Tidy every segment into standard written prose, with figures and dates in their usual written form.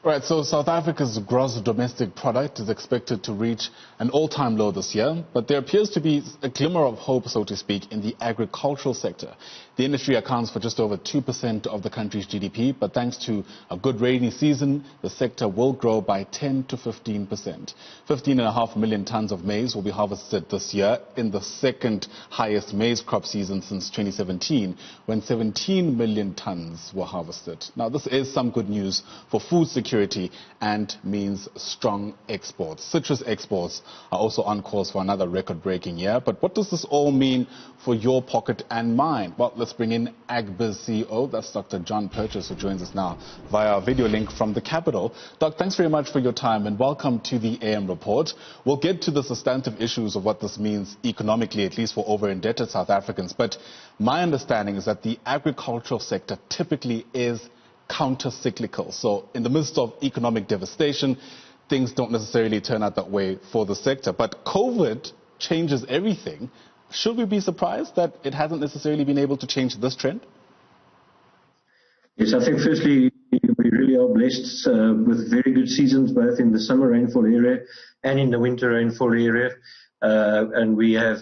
Right, so South Africa's gross domestic product is expected to reach an all-time low this year, but there appears to be a glimmer of hope, so to speak, in the agricultural sector. The industry accounts for just over 2% of the country's GDP, but thanks to a good rainy season, the sector will grow by 10 to 15%. 15.5 million tons of maize will be harvested this year in the second highest maize crop season since 2017, when 17 million tons were harvested. Now, this is some good news for food security and means strong exports. Citrus exports are also on course for another record-breaking year. But what does this all mean for your pocket and mine? Well, let's bring in Agbiz CEO, that's Dr. John Purchase, who joins us now via a video link from the capital. Doc, thanks very much for your time and welcome to the AM Report. We'll get to the substantive issues of what this means economically, at least for over-indebted South Africans. But my understanding is that the agricultural sector typically is counter-cyclical. So in the midst of economic devastation, things don't necessarily turn out that way for the sector. But COVID changes everything. Should we be surprised that it hasn't necessarily been able to change this trend? Yes, I think firstly, we really are blessed with very good seasons, both in the summer rainfall area and in the winter rainfall area. And we have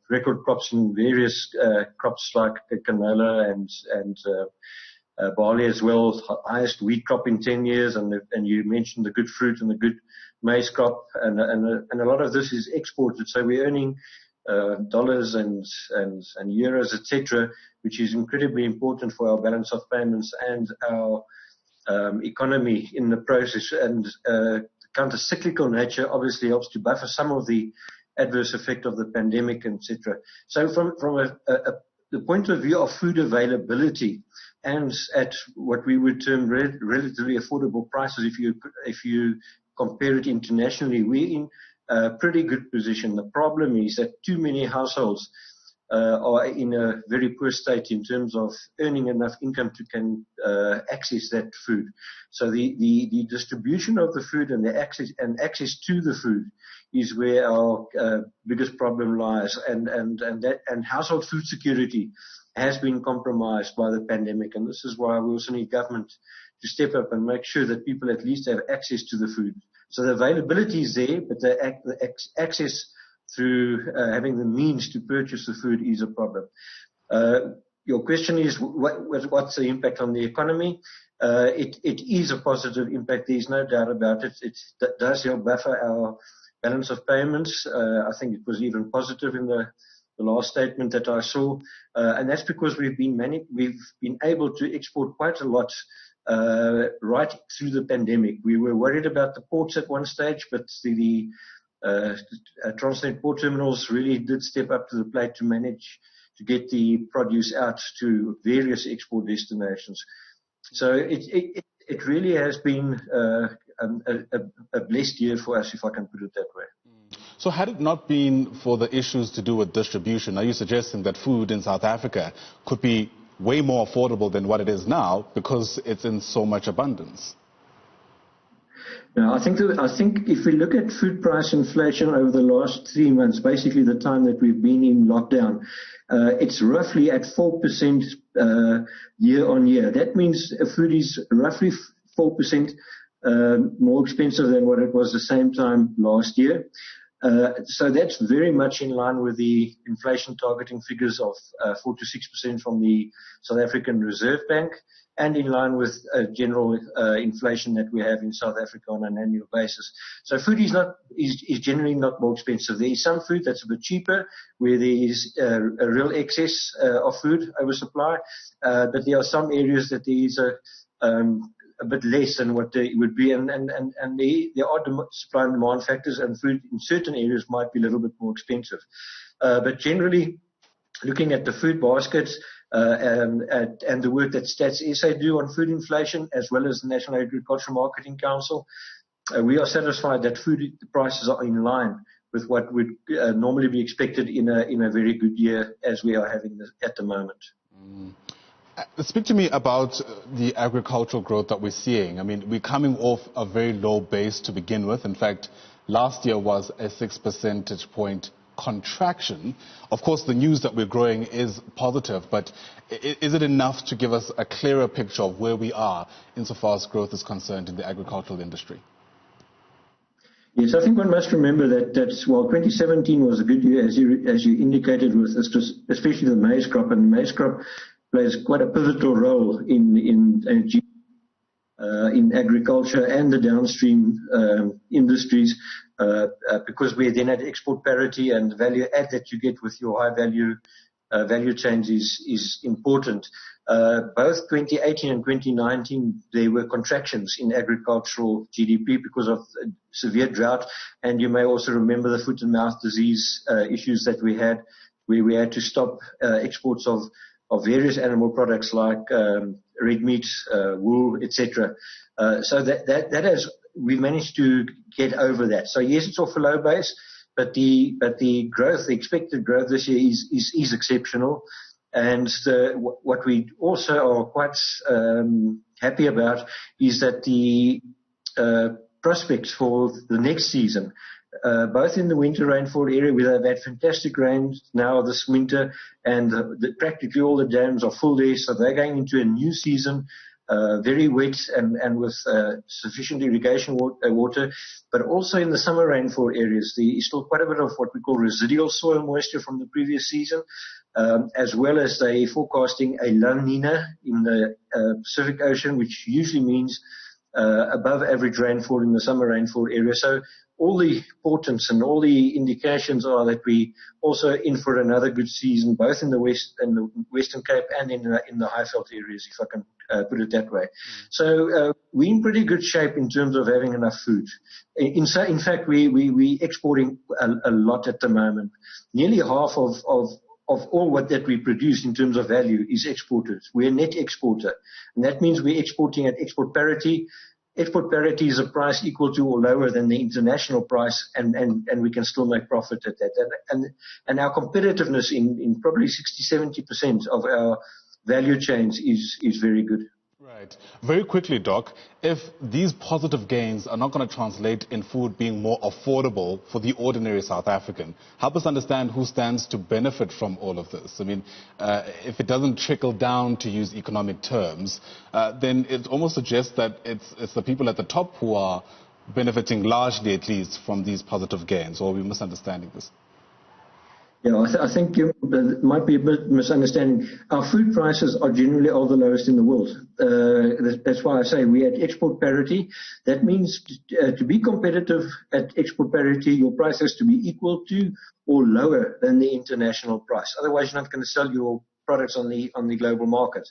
record crops in various crops like canola and barley as well, highest wheat crop in 10 years, and you mentioned the good fruit and the good maize crop, and a lot of this is exported, so we're earning dollars and euros, etc., which is incredibly important for our balance of payments and our economy in the process. And counter-cyclical nature obviously helps to buffer some of the adverse effect of the pandemic, etc. So from the point of view of food availability, and at what we would term relatively affordable prices, if you compare it internationally, we're in a pretty good position. The problem is that too many households are in a very poor state in terms of earning enough income to access that food. So the distribution of the food and the access to the food is where our biggest problem lies, and household food security has been compromised by the pandemic, and this is why we also need government to step up and make sure that people at least have access to the food. So the availability is there, but the access through having the means to purchase the food is a problem. Your question is, what's the impact on the economy? It is a positive impact, there's no doubt about it. It does help buffer our balance of payments. I think it was even positive in the last statement that I saw, and that's because we've been able to export quite a lot right through the pandemic. We were worried about the ports at one stage, but the Transnet port terminals really did step up to the plate to manage to get the produce out to various export destinations. So it really has been a blessed year for us, if I can put it that way. So had it not been for the issues to do with distribution, are you suggesting that food in South Africa could be way more affordable than what it is now because it's in so much abundance? No, I think if we look at food price inflation over the last 3 months, basically the time that we've been in lockdown, it's roughly at 4% year on year. That means food is roughly 4% more expensive than what it was the same time last year. So that's very much in line with the inflation targeting figures of 4 to 6% from the South African Reserve Bank, and in line with general inflation that we have in South Africa on an annual basis. So food is generally not more expensive. There is some food that's a bit cheaper, where there is a real excess of food oversupply, but there are some areas that there is a bit less than what they would be, and there are supply and demand factors, and food in certain areas might be a little bit more expensive. But generally, looking at the food baskets and the work that Stats SA do on food inflation, as well as the National Agricultural Marketing Council, we are satisfied that food prices are in line with what would normally be expected in a very good year, as we are having at the moment. Speak to me about the agricultural growth that we're seeing. I mean, we're coming off a very low base to begin with. In fact, last year was a 6 percentage point contraction. Of course, the news that we're growing is positive, but is it enough to give us a clearer picture of where we are insofar as growth is concerned in the agricultural industry? Yes, I think one must remember that while 2017 was a good year, as you indicated, with especially the maize crop, and the maize crop plays quite a pivotal role in agriculture and the downstream industries, because we then had export parity, and the value add that you get with your high value chains is important. Both 2018 and 2019, there were contractions in agricultural GDP because of severe drought, and you may also remember the foot and mouth disease issues that we had, where we had to stop exports of various animal products like red meat, wool, etc. So that has, we managed to get over that. So yes, it's off a low base, but the growth, the expected growth this year is exceptional. And what we also are quite happy about is that the prospects for the next season, both in the winter rainfall area, where they've had fantastic rains now this winter, and practically all the dams are full there, so they're going into a new season, very wet and with sufficient irrigation water, but also in the summer rainfall areas, there is still quite a bit of what we call residual soil moisture from the previous season, as well as they forecasting a La Nina in the Pacific Ocean, which usually means above average rainfall in the summer rainfall area. So all the portents and all the indications are that we also in for another good season, both in the West and the Western Cape and in the Highveld areas, if I can put it that way. So we're in pretty good shape in terms of having enough food. In fact, we exporting a lot at the moment. Nearly half of all that we produce in terms of value is exported. We're a net exporter, and that means we're exporting at export parity. Export parity is a price equal to or lower than the international price, and we can still make profit at that. And our competitiveness in probably 60-70% of our value chains is very good. Right. Very quickly, Doc, if these positive gains are not going to translate in food being more affordable for the ordinary South African, help us understand who stands to benefit from all of this. I mean, if it doesn't trickle down, to use economic terms, then it almost suggests that it's the people at the top who are benefiting largely, at least, from these positive gains, or are we misunderstanding this? Yeah, I think there might be a bit of misunderstanding. Our food prices are generally all the lowest in the world. That's why I say we at export parity. That means to be competitive at export parity, your price has to be equal to or lower than the international price. Otherwise, you're not going to sell your products on the global market.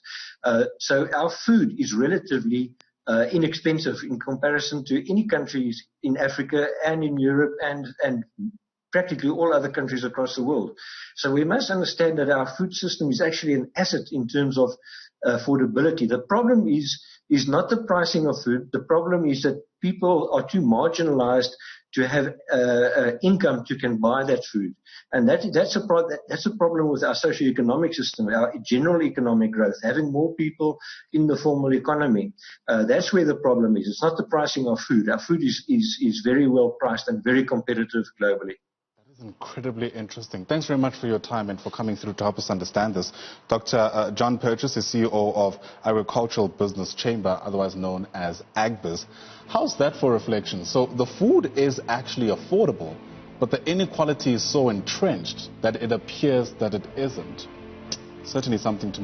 So our food is relatively inexpensive in comparison to any countries in Africa and in Europe and practically all other countries across the world. So we must understand that our food system is actually an asset in terms of affordability. The problem is not the pricing of food. The problem is that people are too marginalized to have income to can buy that food. And that's a problem with our socioeconomic system, our general economic growth, having more people in the formal economy. That's where the problem is. It's not the pricing of food. Our food is very well priced and very competitive globally. Incredibly interesting. Thanks very much for your time and for coming through to help us understand this. Dr. John Purchase is CEO of Agricultural Business Chamber, otherwise known as Agbiz. How's that for reflection? So the food is actually affordable, but the inequality is so entrenched that it appears that it isn't. Certainly something to